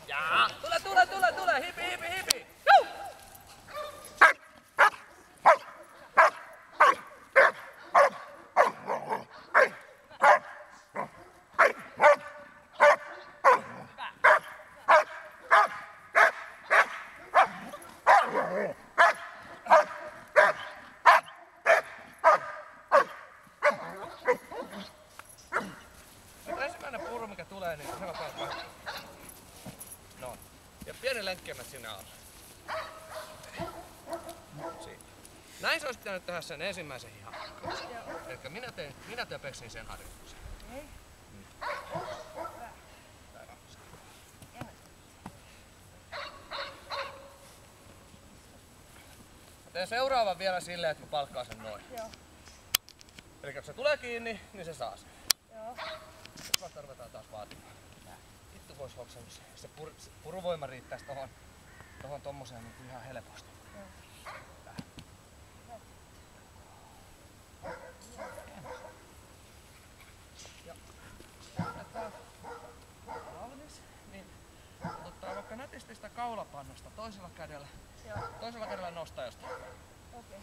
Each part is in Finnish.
Jaa! Tule! Hipi! Ensimmäinen puru mikä tulee, niin se on no. Ja pieni lenkkemät sinne alle. Siitä. Näin se olisi pitänyt tehdä sen ensimmäisen hihan. Elikkä minä töpeksin sen harjoituksen. Teen seuraavan vielä silleen, että mä palkkaan sen noin. Joo. Eli kun se tulee kiinni, niin se saa sen. Joo. Nyt vasta ruvetaan taas vaatimaan. Vittu vois hoksannut se puruvoima riittäisi tohon tommoseen niin ihan helposti. Joo. Ja valmis, niin ottaa vaikka nätisti sitä kaulapannasta toisella kädellä. Joo. Toisella kädellä nostaa jostain. Okei.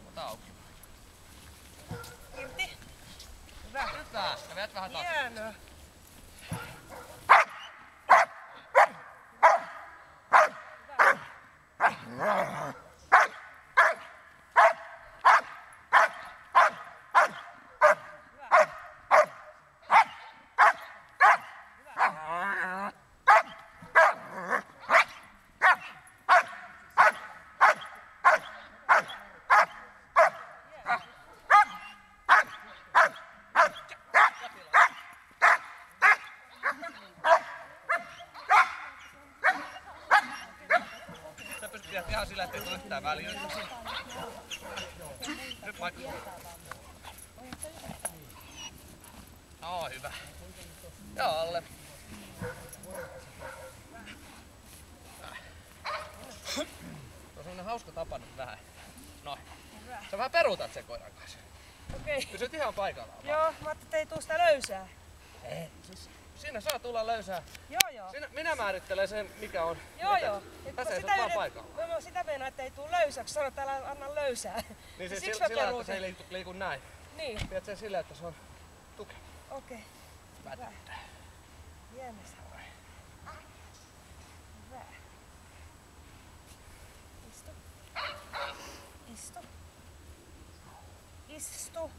Ota auki. Irti. Hyvä. Ja vedät vähän taas. Hienoa. Pidät ihan sillä, ettei tule yhtään väliä. Nyt vaikka. No hyvä. Ja alle. Tuo on semmonen hauska tapa nyt vähän. Noin. Sä vähän peruutat sen koiran kanssa. Okei. Pysyt ihan paikallaan. Joo, mä ajattelin, että ei tuu sitä löysää. Ei. Siis siinä saa tulla löysää. Joo. Minä määrittelen sen, mikä on. Joo. Tässä ei se vaan paikalla. Mä sitä meinaan, että ei tuu löysää, kun sanoit, että älä anna löysää. Niin se sillä, että se ei liiku näin. Niin. Pidät sen sillä, että se on tukeva. Okei. Hyvä. Hienosta. Hyvä. Istu.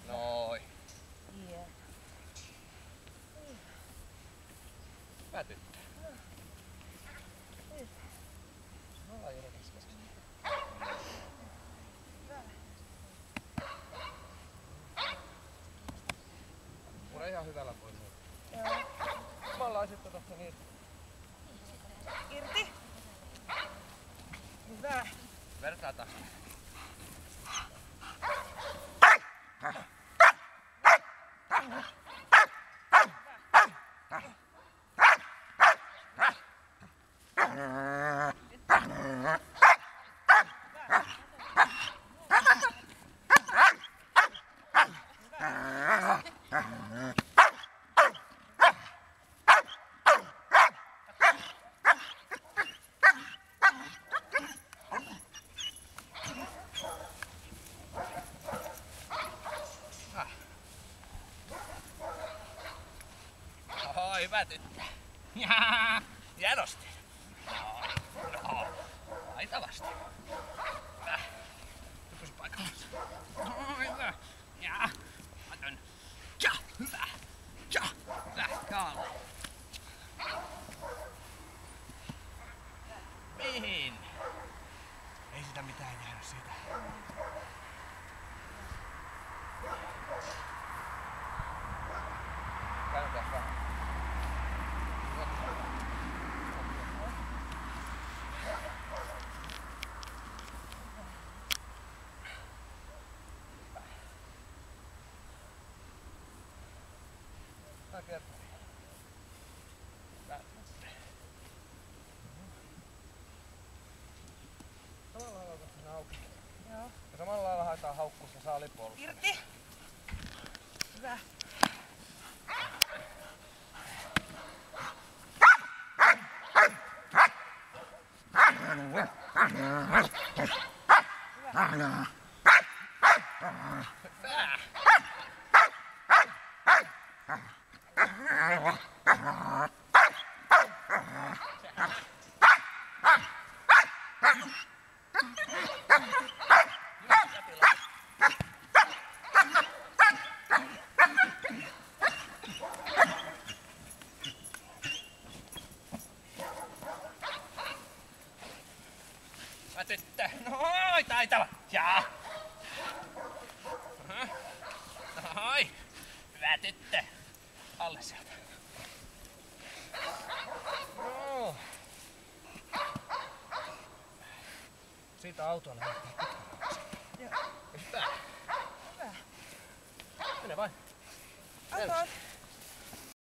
Noin. Yeah. Hyvä tyttö. Me ollaan jo keskessä. Pure ihan hyvällä voimalla. Joo. Me ollaan sitten tossa niin. Irti. Hyvä. Vertaa taas. Hyvä tyttö. Hienosti. No. Taitavasti. Hyvä. Pysy paikallaan. Hyvä. Ja. Otan. Ja. Hyvä. Ja. Hyvä. Kaalle. Mihin? Ei sitä mitään jäänyt siitä. Käännetään vähän. Mä kertaan. Samalla lailla otat sen auki. Joo. Ja samalla lailla haetaan haukkuus ja saa lipuolusta. Irti. Hyvä. Hyvä tyttö. Noin, taitava. Jaa. Noin. Hyvä tyttö. Alle sieltä. No. Siitä autoon lähdetään. Joo. Hyvä. Hyvä. Mene vain. Anton.